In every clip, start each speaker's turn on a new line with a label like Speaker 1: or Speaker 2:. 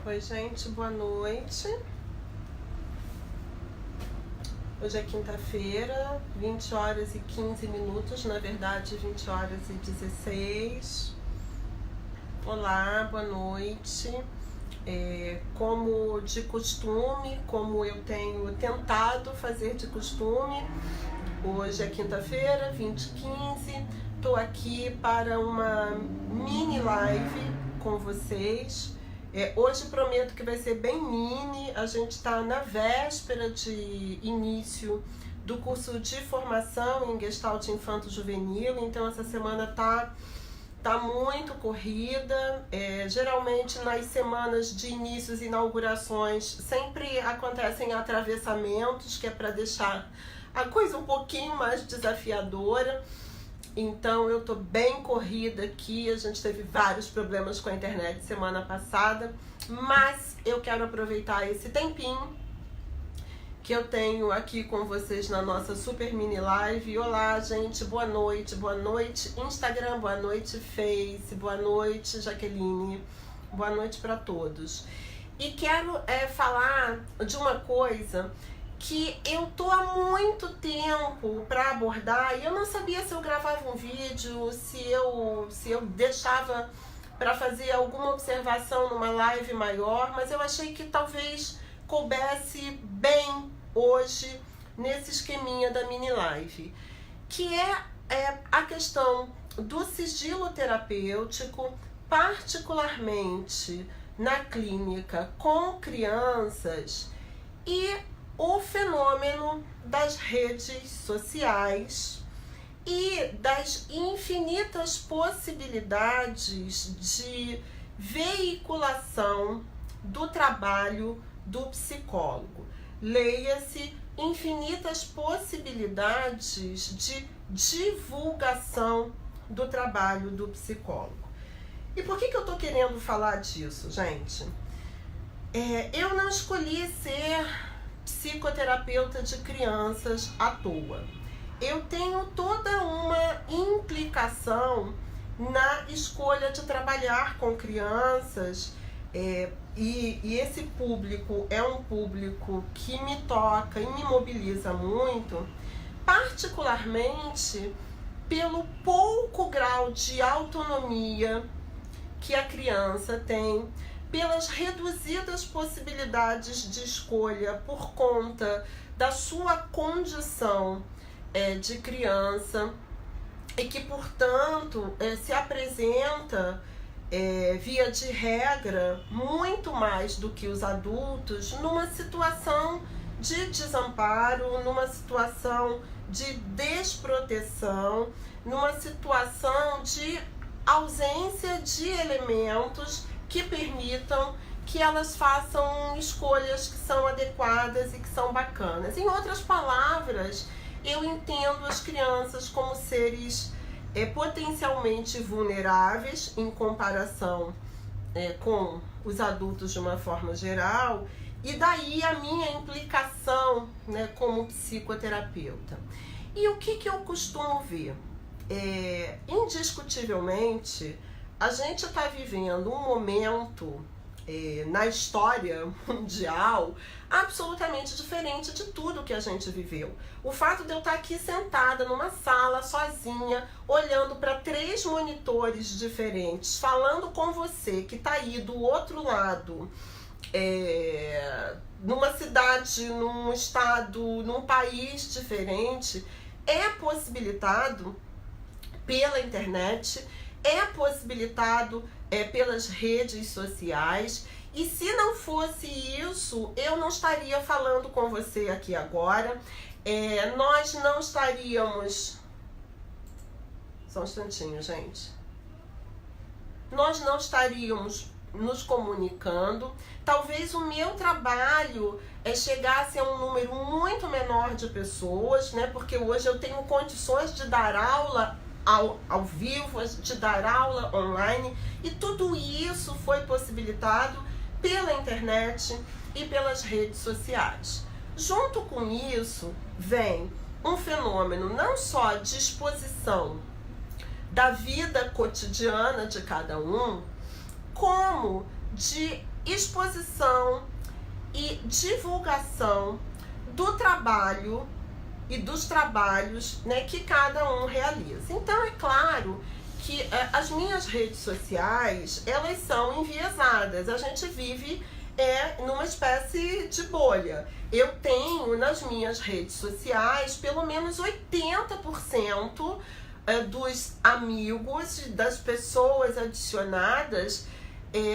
Speaker 1: Oi, gente, boa noite. Hoje é quinta-feira, 20 horas e 15 minutos, na verdade 20 horas e 16. Olá, boa noite. Como de costume, como eu tenho tentado fazer de costume, hoje é quinta-feira, 20h15. Estou aqui para uma mini live com vocês. Hoje prometo que vai ser bem mini. A gente está na véspera de início do curso de formação em Gestalt Infanto-Juvenil, então essa semana tá muito corrida. Geralmente nas semanas de inícios e inaugurações sempre acontecem atravessamentos, que é para deixar a coisa um pouquinho mais desafiadora. Então eu tô bem corrida aqui, a gente teve vários problemas com a internet semana passada, mas eu quero aproveitar esse tempinho que eu tenho aqui com vocês na nossa super mini live. Olá, gente, boa noite Instagram, boa noite Face, boa noite Jaqueline, boa noite para todos. E quero falar de uma coisa que eu tô há muito tempo para abordar e eu não sabia se eu gravava um vídeo, se eu deixava para fazer alguma observação numa live maior, mas eu achei que talvez coubesse bem hoje nesse esqueminha da mini live, que é a questão do sigilo terapêutico, particularmente na clínica com crianças, e o fenômeno das redes sociais e das infinitas possibilidades de veiculação do trabalho do psicólogo. Leia-se, infinitas possibilidades de divulgação do trabalho do psicólogo. E por que eu tô querendo falar disso, gente? Eu não escolhi ser psicoterapeuta de crianças à toa. Eu tenho toda uma implicação na escolha de trabalhar com crianças, e esse público é um público que me toca e me mobiliza muito, particularmente pelo pouco grau de autonomia que a criança tem, pelas reduzidas possibilidades de escolha por conta da sua condição de criança, e que, portanto, se apresenta, via de regra, muito mais do que os adultos, numa situação de desamparo, numa situação de desproteção, numa situação de ausência de elementos que permitam que elas façam escolhas que são adequadas e que são bacanas. Em outras palavras, eu entendo as crianças como seres potencialmente vulneráveis em comparação com os adultos de uma forma geral, e daí a minha implicação, como psicoterapeuta. E o que eu costumo ver? Indiscutivelmente, a gente está vivendo um momento na história mundial absolutamente diferente de tudo que a gente viveu. O fato de eu estar aqui sentada numa sala sozinha, olhando para 3 monitores diferentes, falando com você que está aí do outro lado, numa cidade, num estado, num país diferente, é possibilitado pela internet, é possibilitado pelas redes sociais. E se não fosse isso, eu não estaria falando com você aqui agora. Nós não estaríamos... Só um instantinho, gente. Nós não estaríamos nos comunicando. Talvez o meu trabalho chegasse a um número muito menor de pessoas, porque hoje eu tenho condições de dar aula ao vivo, de dar aula online, e tudo isso foi possibilitado pela internet e pelas redes sociais. Junto com isso vem um fenômeno não só de exposição da vida cotidiana de cada um, como de exposição e divulgação do trabalho e dos trabalhos, né, que cada um realiza. Então é claro que as minhas redes sociais, elas são enviesadas. A gente vive numa espécie de bolha. Eu tenho nas minhas redes sociais pelo menos 80% dos amigos, das pessoas adicionadas,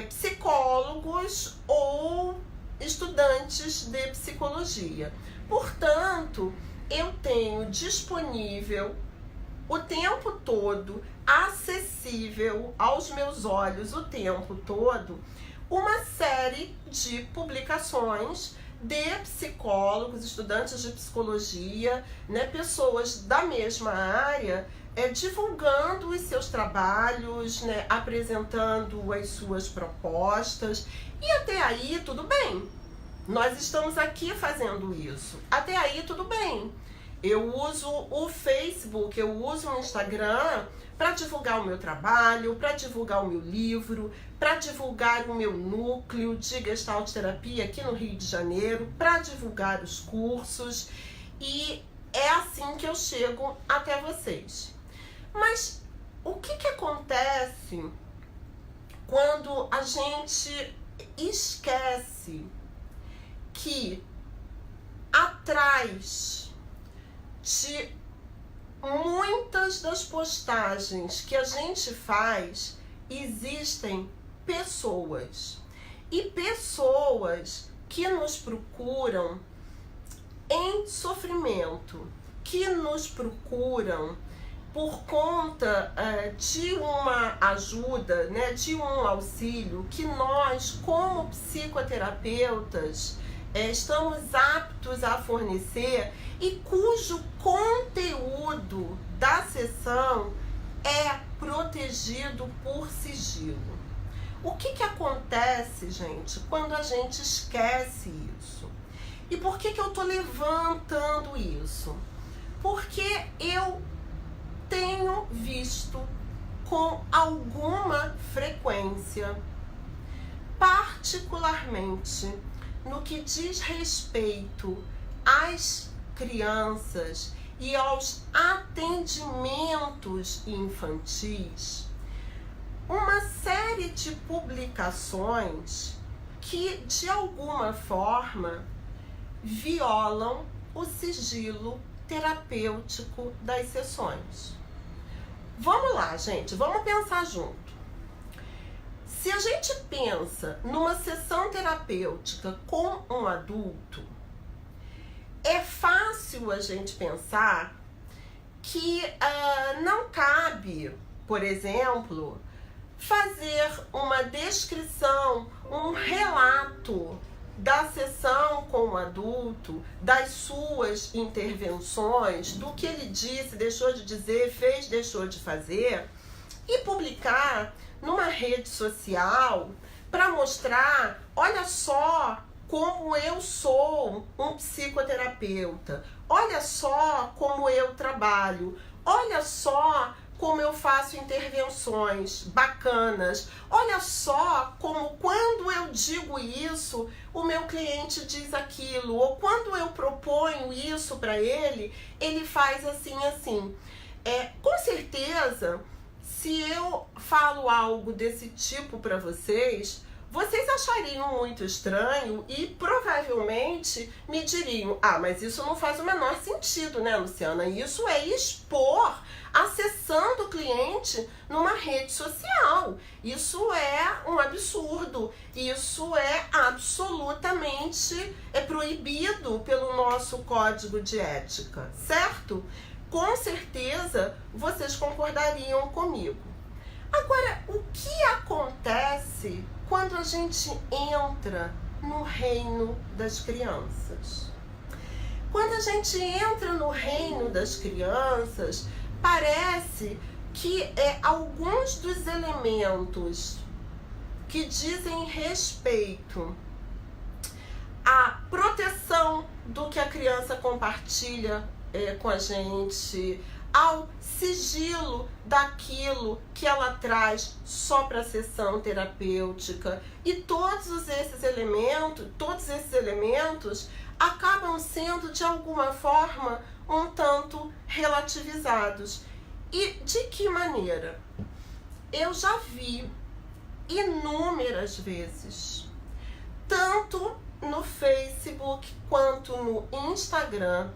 Speaker 1: psicólogos ou estudantes de psicologia. Portanto, eu tenho disponível o tempo todo, acessível aos meus olhos o tempo todo, uma série de publicações de psicólogos, estudantes de psicologia, né, pessoas da mesma área, divulgando os seus trabalhos, né, apresentando as suas propostas, e até aí tudo bem. Nós estamos aqui fazendo isso. Até aí tudo bem. Eu uso o Facebook, eu uso o Instagram para divulgar o meu trabalho, para divulgar o meu livro, para divulgar o meu núcleo de Gestalt Terapia aqui no Rio de Janeiro, para divulgar os cursos, e é assim que eu chego até vocês. Mas o que acontece quando a gente esquece que atrás de muitas das postagens que a gente faz existem pessoas, e pessoas que nos procuram em sofrimento, que nos procuram por conta de uma ajuda, né, de um auxílio que nós, como psicoterapeutas, estamos aptos a fornecer, e cujo conteúdo da sessão é protegido por sigilo. O que acontece, gente, quando a gente esquece isso? E por que eu tô levantando isso? Porque eu tenho visto com alguma frequência, particularmente no que diz respeito às crianças e aos atendimentos infantis, uma série de publicações que, de alguma forma, violam o sigilo terapêutico das sessões. Vamos lá, gente, vamos pensar junto. Se a gente pensa numa sessão terapêutica com um adulto, é fácil a gente pensar que não cabe, por exemplo, fazer uma descrição, um relato da sessão com o adulto, das suas intervenções, do que ele disse, deixou de dizer, fez, deixou de fazer, e publicar numa rede social para mostrar, olha só como eu sou um psicoterapeuta, olha só como eu trabalho, olha só como eu faço intervenções bacanas, olha só como quando eu digo isso, o meu cliente diz aquilo, ou quando eu proponho isso para ele, ele faz assim, assim. Com certeza, se eu falo algo desse tipo para vocês achariam muito estranho e provavelmente me diriam: ah, mas isso não faz o menor sentido, né, Luciana? Isso é expor a sessão do cliente numa rede social. Isso é um absurdo. Isso é absolutamente proibido pelo nosso código de ética, certo? Com certeza vocês concordariam comigo. Agora, o que acontece quando a gente entra no reino das crianças? Quando a gente entra no reino das crianças, parece que alguns dos elementos que dizem respeito à proteção do que a criança compartilha com a gente, ao sigilo daquilo que ela traz só para a sessão terapêutica. E todos esses elementos acabam sendo, de alguma forma, um tanto relativizados. E de que maneira? Eu já vi inúmeras vezes, tanto no Facebook quanto no Instagram,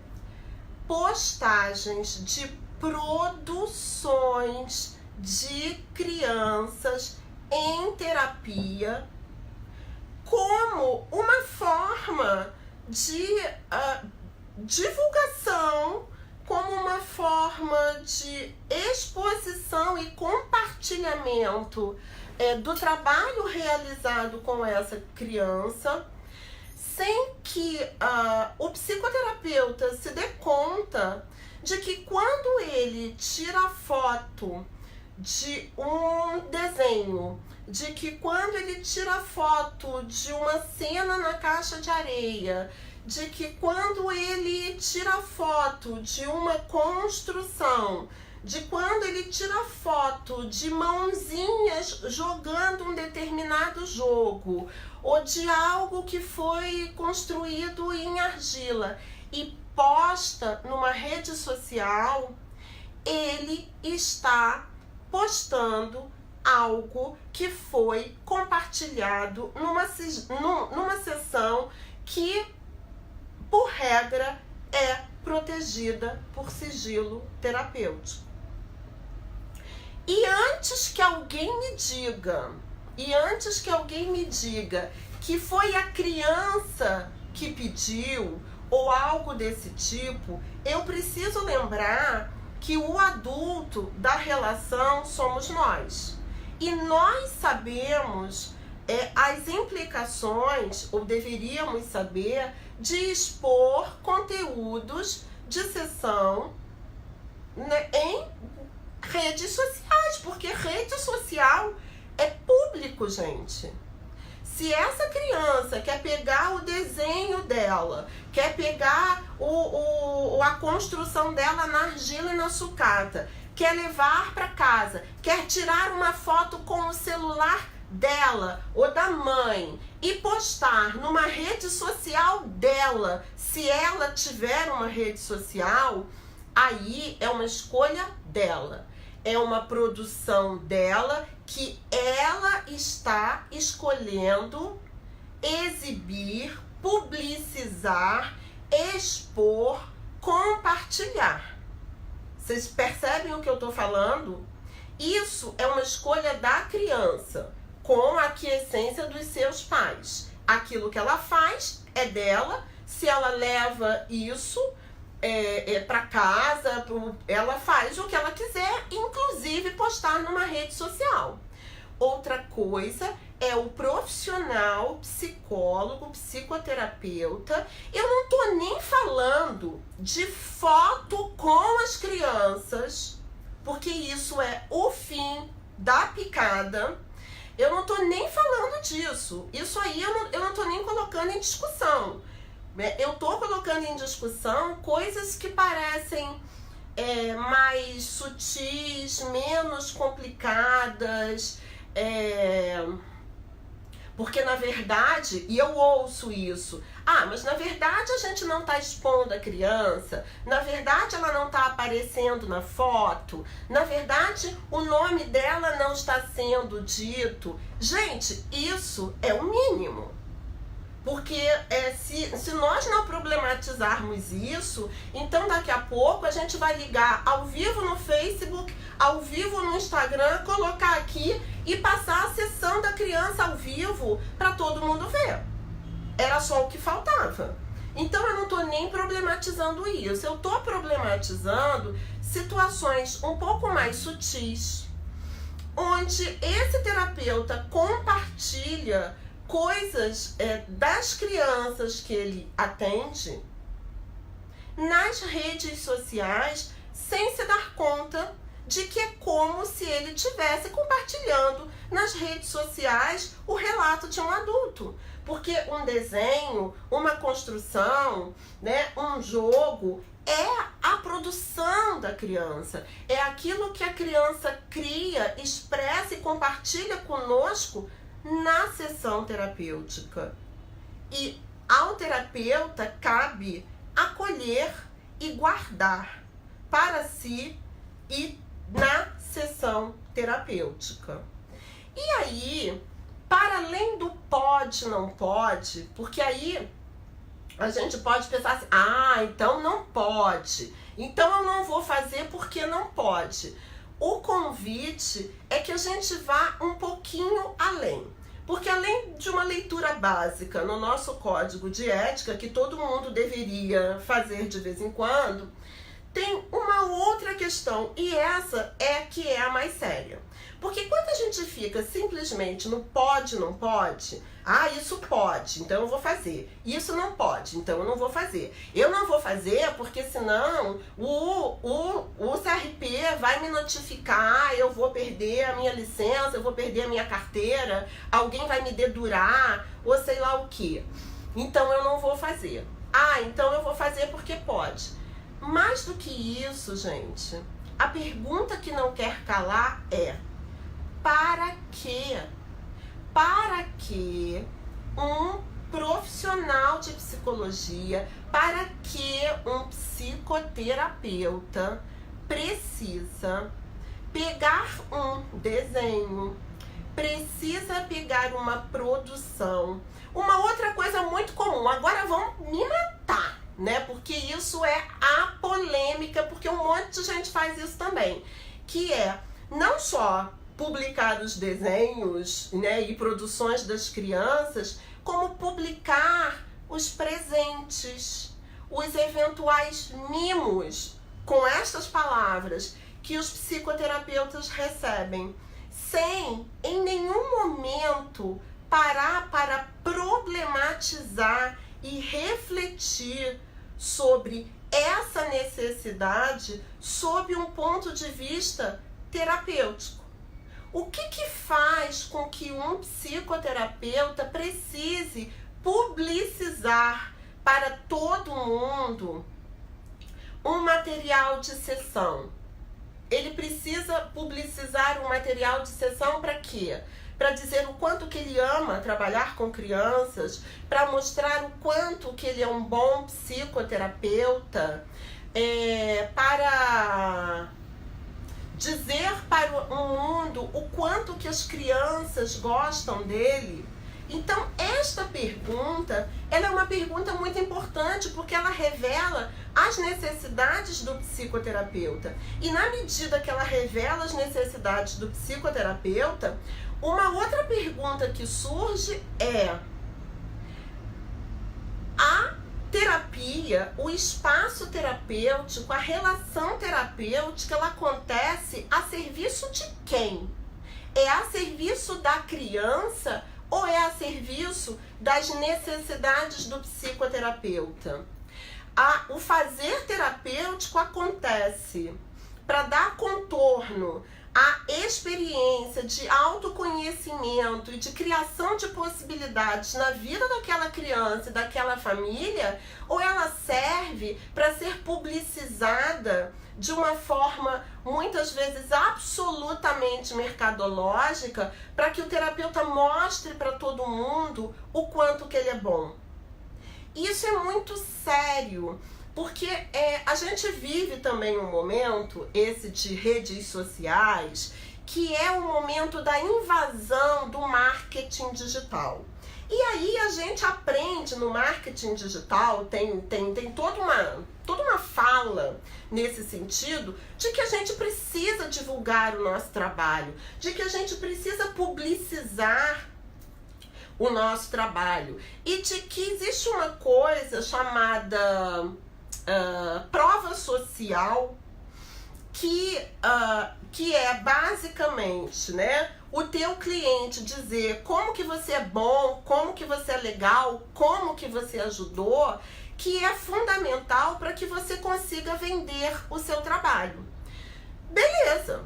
Speaker 1: postagens de produções de crianças em terapia como uma forma de divulgação, como uma forma de exposição e compartilhamento do trabalho realizado com essa criança, sem que o psicoterapeuta se dê conta de que quando ele tira foto de um desenho, de que quando ele tira foto de uma cena na caixa de areia, de que quando ele tira foto de uma construção, de quando ele tira foto de mãozinhas jogando um determinado jogo, ou de algo que foi construído em argila e posta numa rede social, ele está postando algo que foi compartilhado numa sessão que, por regra, é protegida por sigilo terapêutico. E antes que alguém me diga que foi a criança que pediu ou algo desse tipo, eu preciso lembrar que o adulto da relação somos nós. E nós sabemos as implicações, ou deveríamos saber, de expor conteúdos de sessão, né, em redes sociais, porque rede social é público, gente. Se essa criança quer pegar o desenho dela, quer pegar a construção dela na argila e na sucata, quer levar para casa, quer tirar uma foto com o celular dela ou da mãe e postar numa rede social dela, se ela tiver uma rede social, aí é uma escolha dela. É uma produção dela que ela está escolhendo exibir, publicizar, expor, compartilhar. Vocês percebem o que eu estou falando? Isso é uma escolha da criança, com a aquiescência dos seus pais. Aquilo que ela faz é dela. Se ela leva isso para casa, ela faz o que ela quiser, inclusive postar numa rede social. Outra coisa é o profissional, psicólogo, psicoterapeuta. Eu não tô nem falando de foto com as crianças, porque isso é o fim da picada. Eu não tô nem falando disso. Isso aí eu não tô nem colocando em discussão. Eu tô colocando em discussão coisas que parecem mais sutis, menos complicadas, porque na verdade, e eu ouço isso, mas na verdade a gente não tá expondo a criança, na verdade ela não tá aparecendo na foto, na verdade o nome dela não está sendo dito. Gente, isso é o mínimo. Porque se nós não problematizarmos isso, então daqui a pouco a gente vai ligar ao vivo no Facebook, ao vivo no Instagram, colocar aqui e passar a sessão da criança ao vivo para todo mundo ver. Era só o que faltava. Então eu não estou nem problematizando isso. Eu estou problematizando situações um pouco mais sutis, onde esse terapeuta compartilha coisas das crianças que ele atende nas redes sociais, sem se dar conta de que é como se ele estivesse compartilhando nas redes sociais o relato de um adulto. Porque um desenho, uma construção, né, um jogo é a produção da criança, é aquilo que a criança cria, expressa e compartilha conosco na sessão terapêutica. E ao terapeuta cabe acolher e guardar para si e na sessão terapêutica. E aí, para além do pode, não pode, porque aí a gente pode pensar assim, então não pode, então eu não vou fazer porque não pode. O convite é que a gente vá um pouquinho além. Porque além de uma leitura básica no nosso código de ética, que todo mundo deveria fazer de vez em quando, tem uma outra questão, e essa é que é a mais séria. Porque quando a gente fica simplesmente no pode, não pode, isso pode, então eu vou fazer. Isso não pode, então eu não vou fazer. Eu não vou fazer porque senão o CRP vai me notificar, eu vou perder a minha licença, eu vou perder a minha carteira, alguém vai me dedurar, ou sei lá o que. Então eu não vou fazer. Então eu vou fazer porque pode. Mais do que isso, gente, a pergunta que não quer calar é: para quê? Para que um profissional de psicologia, para que um psicoterapeuta precisa pegar um desenho, precisa pegar uma produção? Uma outra coisa muito comum, agora vão me matar, né? Porque isso é a polêmica, porque um monte de gente faz isso também, que é não só publicar os desenhos, né, e produções das crianças, como publicar os presentes, os eventuais mimos, com estas palavras, que os psicoterapeutas recebem, sem em nenhum momento parar para problematizar e refletir sobre essa necessidade sob um ponto de vista terapêutico. O que faz com que um psicoterapeuta precise publicizar para todo mundo um material de sessão? Ele precisa publicizar um material de sessão para quê? Para dizer o quanto que ele ama trabalhar com crianças, para mostrar o quanto que ele é um bom psicoterapeuta, para dizer para o mundo o quanto que as crianças gostam dele. Então, esta pergunta, ela é uma pergunta muito importante, porque ela revela as necessidades do psicoterapeuta. E na medida que ela revela as necessidades do psicoterapeuta, uma outra pergunta que surge é: a terapia, o espaço terapêutico, a relação terapêutica, ela acontece a serviço de quem? É a serviço da criança ou é a serviço das necessidades do psicoterapeuta? O fazer terapêutico acontece para dar contorno à experiência de autoconhecimento e de criação de possibilidades na vida daquela criança e daquela família, ou ela serve para ser publicizada de uma forma muitas vezes absolutamente mercadológica, para que o terapeuta mostre para todo mundo o quanto que ele é bom? Isso é muito sério, porque a gente vive também um momento, esse de redes sociais, que é o momento da invasão do marketing digital. E aí a gente aprende no marketing digital, tem toda uma fala nesse sentido, de que a gente precisa divulgar o nosso trabalho, de que a gente precisa publicizar o nosso trabalho, e de que existe uma coisa chamada prova social, que é basicamente, né, o teu cliente dizer como que você é bom, como que você é legal, como que você ajudou, que é fundamental para que você consiga vender o seu trabalho. Beleza,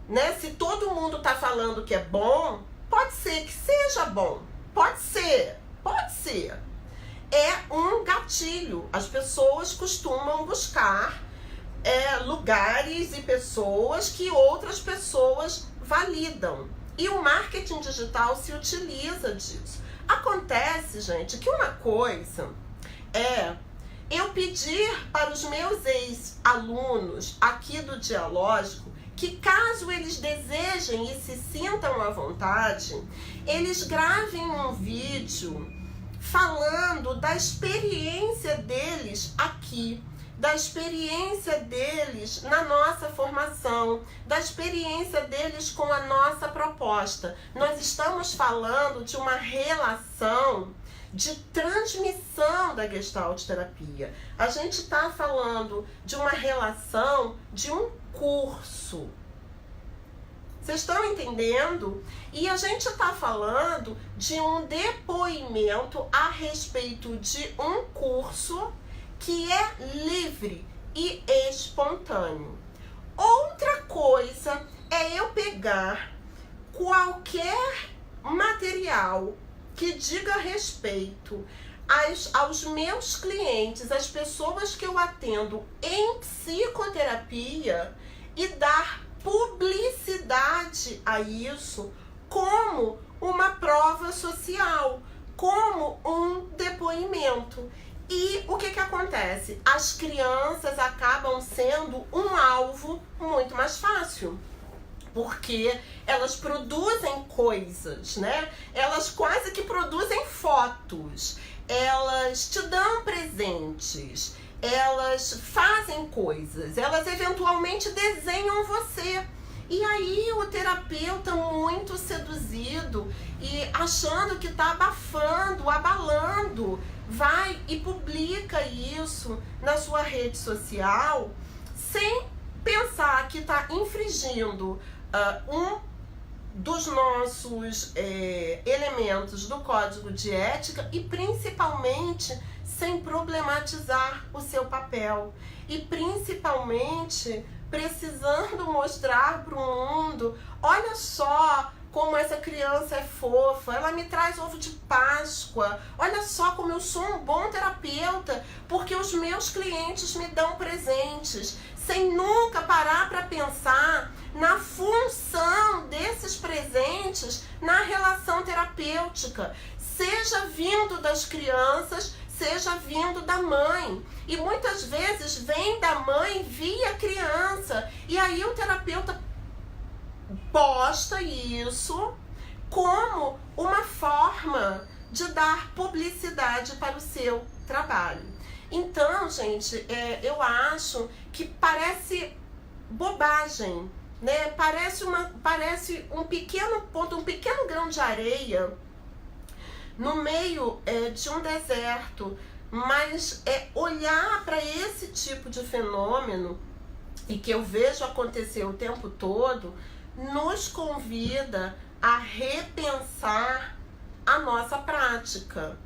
Speaker 1: né? Se todo mundo está falando que é bom, pode ser que seja bom, pode ser. É um gatilho. As pessoas costumam buscar lugares e pessoas que outras pessoas validam. E o marketing digital se utiliza disso. Acontece, gente, que uma coisa é eu pedir para os meus ex-alunos aqui do Dialógico que, caso eles desejem e se sintam à vontade, eles gravem um vídeo falando da experiência deles aqui, da experiência deles na nossa formação, da experiência deles com a nossa proposta. Nós estamos falando de uma relação de transmissão da Gestalt terapia. A gente está falando de uma relação de um curso. Vocês estão entendendo? E a gente está falando de um depoimento a respeito de um curso que é livre e espontâneo. Outra coisa é eu pegar qualquer material que diga respeito aos meus clientes, às pessoas que eu atendo em psicoterapia e dar publicidade a isso como uma prova social, como um depoimento. E o que acontece? As crianças acabam sendo um alvo muito mais fácil, porque elas produzem coisas, né? Elas quase que produzem fotos, elas te dão presentes, elas fazem coisas, elas eventualmente desenham você. E aí o terapeuta muito seduzido e achando que está abafando, abalando, vai e publica isso na sua rede social sem pensar que está infringindo um dos nossos elementos do código de ética e principalmente sem problematizar o seu papel e principalmente precisando mostrar para o mundo, olha só como essa criança é fofa, ela me traz ovo de Páscoa, olha só como eu sou um bom terapeuta, porque os meus clientes me dão presentes, sem nunca parar para pensar na função desses presentes na relação terapêutica, seja vindo das crianças, seja vindo da mãe. E muitas vezes vem da mãe via criança. E aí o terapeuta posta isso como uma forma de dar publicidade para o seu trabalho. Então, gente, eu acho que parece bobagem, né? Parece um pequeno ponto, um pequeno grão de areia no meio de um deserto, mas olhar para esse tipo de fenômeno e que eu vejo acontecer o tempo todo nos convida a repensar a nossa prática.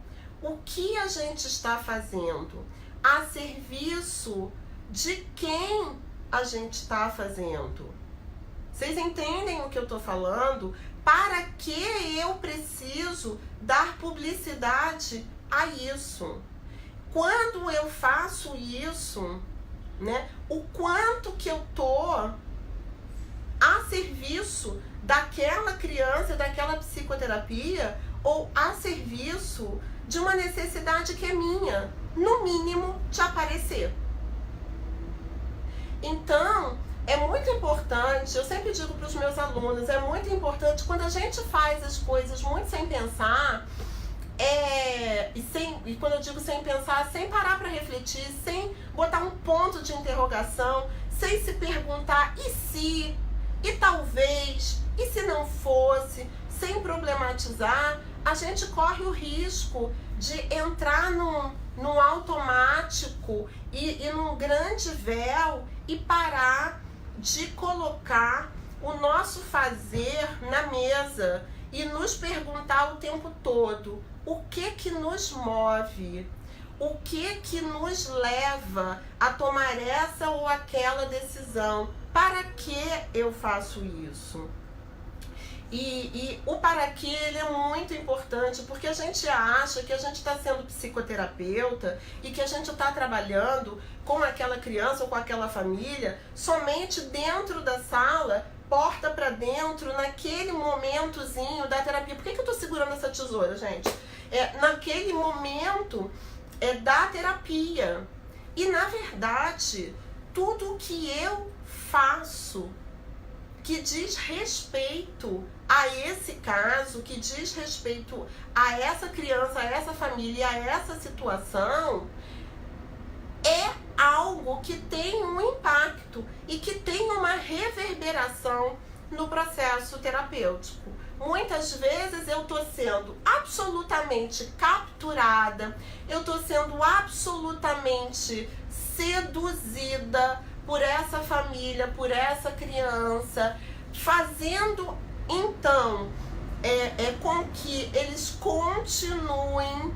Speaker 1: O que a gente está fazendo? A serviço de quem a gente está fazendo? Vocês entendem o que eu estou falando? Para que eu preciso dar publicidade a isso? Quando eu faço isso, né, o quanto que eu tô a serviço daquela criança, daquela psicoterapia, ou a serviço de uma necessidade que é minha, no mínimo, de aparecer. Então, é muito importante, eu sempre digo para os meus alunos, é muito importante quando a gente faz as coisas muito sem pensar, e quando eu digo sem pensar, sem parar para refletir, sem botar um ponto de interrogação, sem se perguntar e se, e talvez, e se não fosse, sem problematizar, a gente corre o risco de entrar num automático e num grande véu e parar de colocar o nosso fazer na mesa e nos perguntar o tempo todo o que nos move, o que nos leva a tomar essa ou aquela decisão, para que eu faço isso? E o para quê, ele é muito importante, porque a gente acha que a gente está sendo psicoterapeuta e que a gente está trabalhando com aquela criança ou com aquela família somente dentro da sala, porta para dentro, naquele momentozinho da terapia. Por que eu estou segurando essa tesoura, gente? Naquele momento da terapia. E, na verdade, tudo que eu faço que diz respeito a esse caso, que diz respeito a essa criança, a essa família, a essa situação, é algo que tem um impacto e que tem uma reverberação no processo terapêutico. Muitas vezes eu estou sendo absolutamente capturada, eu estou sendo absolutamente seduzida por essa família, por essa criança, fazendo então com que eles continuem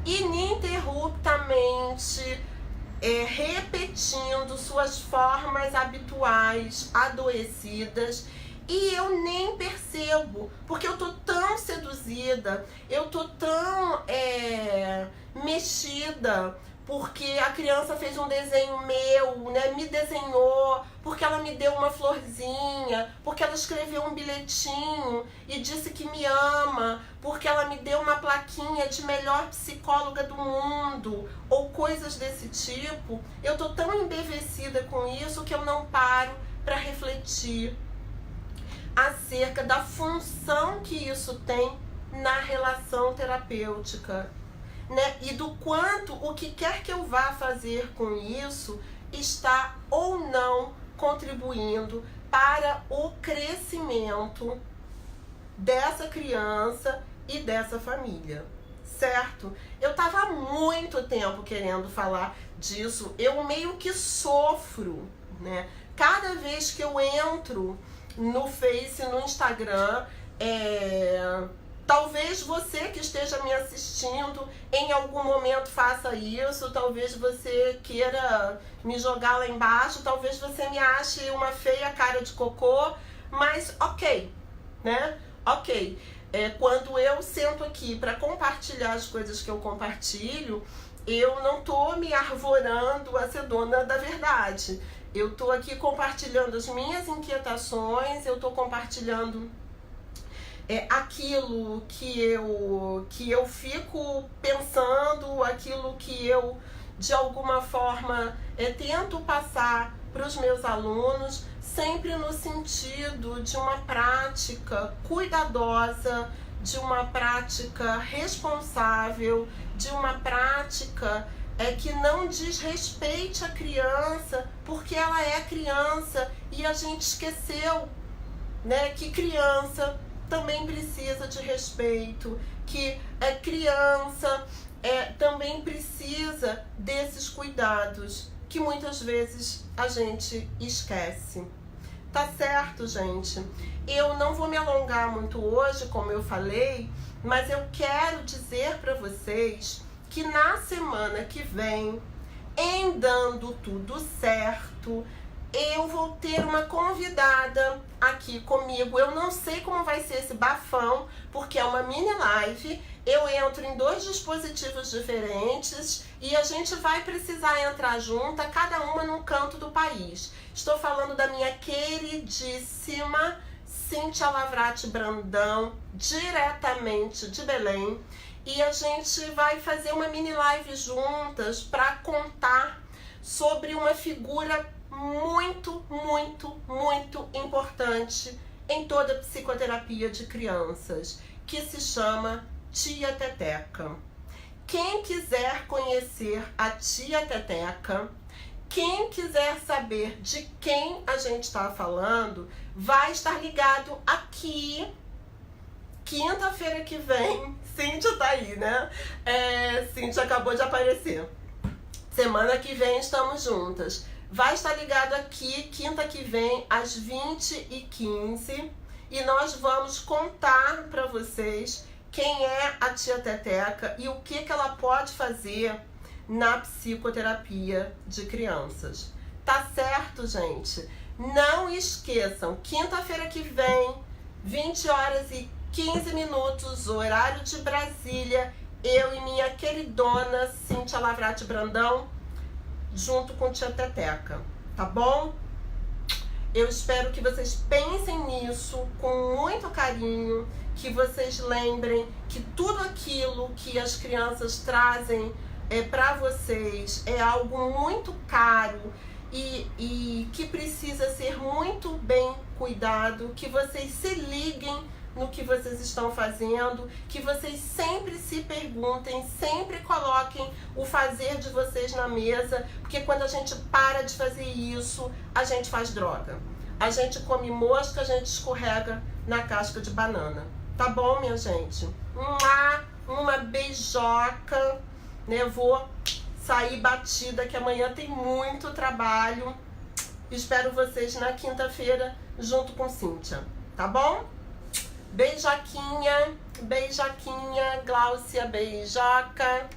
Speaker 1: ininterruptamente repetindo suas formas habituais adoecidas, e eu nem percebo, porque eu tô tão seduzida, eu tô tão mexida, porque a criança fez um desenho meu, né? Me desenhou, porque ela me deu uma florzinha, porque ela escreveu um bilhetinho e disse que me ama, porque ela me deu uma plaquinha de melhor psicóloga do mundo, ou coisas desse tipo. Eu tô tão embevecida com isso que eu não paro para refletir acerca da função que isso tem na relação terapêutica, né? E do quanto o que quer que eu vá fazer com isso está ou não contribuindo para o crescimento dessa criança e dessa família, certo? Eu estava há muito tempo querendo falar disso, eu meio que sofro, né? Cada vez que eu entro no Face, no Instagram, talvez você que esteja me assistindo em algum momento faça isso, talvez você queira me jogar lá embaixo, talvez você me ache uma feia cara de cocô, mas ok, né? Ok. Quando eu sento aqui para compartilhar as coisas que eu compartilho, eu não tô me arvorando a ser dona da verdade. Eu tô aqui compartilhando as minhas inquietações, eu tô compartilhando aquilo que eu fico pensando, aquilo que eu, de alguma forma, tento passar para os meus alunos, sempre no sentido de uma prática cuidadosa, de uma prática responsável, de uma prática que não desrespeite a criança, porque ela é criança e a gente esqueceu, né, que criança também precisa de respeito, que criança também precisa desses cuidados que muitas vezes a gente esquece. Tá certo, gente? Eu não vou me alongar muito hoje, como eu falei, mas eu quero dizer para vocês que na semana que vem, em dando tudo certo, eu vou ter uma convidada aqui comigo. Eu não sei como vai ser esse bafão, porque é uma mini live. Eu entro em 2 dispositivos diferentes e a gente vai precisar entrar junta, cada uma num canto do país. Estou falando da minha queridíssima Cíntia Lavrati Brandão, diretamente de Belém. E a gente vai fazer uma mini live juntas para contar sobre uma figura muito, muito, muito importante em toda a psicoterapia de crianças, que se chama Tia Teteca. Quem quiser conhecer a Tia Teteca, quem quiser saber de quem a gente está falando, vai estar ligado aqui, quinta-feira que vem. Cíntia tá aí, né? Cíntia acabou de aparecer. Semana que vem estamos juntas. Vai estar ligado aqui, quinta que vem, às 20h15. E nós vamos contar para vocês quem é a Tia Teteca e o que ela pode fazer na psicoterapia de crianças. Tá certo, gente? Não esqueçam, quinta-feira que vem, 20 horas e 15 minutos, horário de Brasília, eu e minha queridona Cíntia Lavrati Brandão, junto com Tia Teteca, tá bom? Eu espero que vocês pensem nisso com muito carinho, que vocês lembrem que tudo aquilo que as crianças trazem para vocês é algo muito caro e que precisa ser muito bem cuidado, que vocês se liguem no que vocês estão fazendo, que vocês sempre se perguntem, sempre coloquem o fazer de vocês na mesa, porque quando a gente para de fazer isso, a gente faz droga. A gente come mosca, a gente escorrega na casca de banana. Tá bom, minha gente? Uma beijoca, né? Eu vou sair batida, que amanhã tem muito trabalho. Espero vocês na quinta-feira, junto com Cíntia, tá bom? Beijoquinha, beijoquinha, Gláucia, beijoca.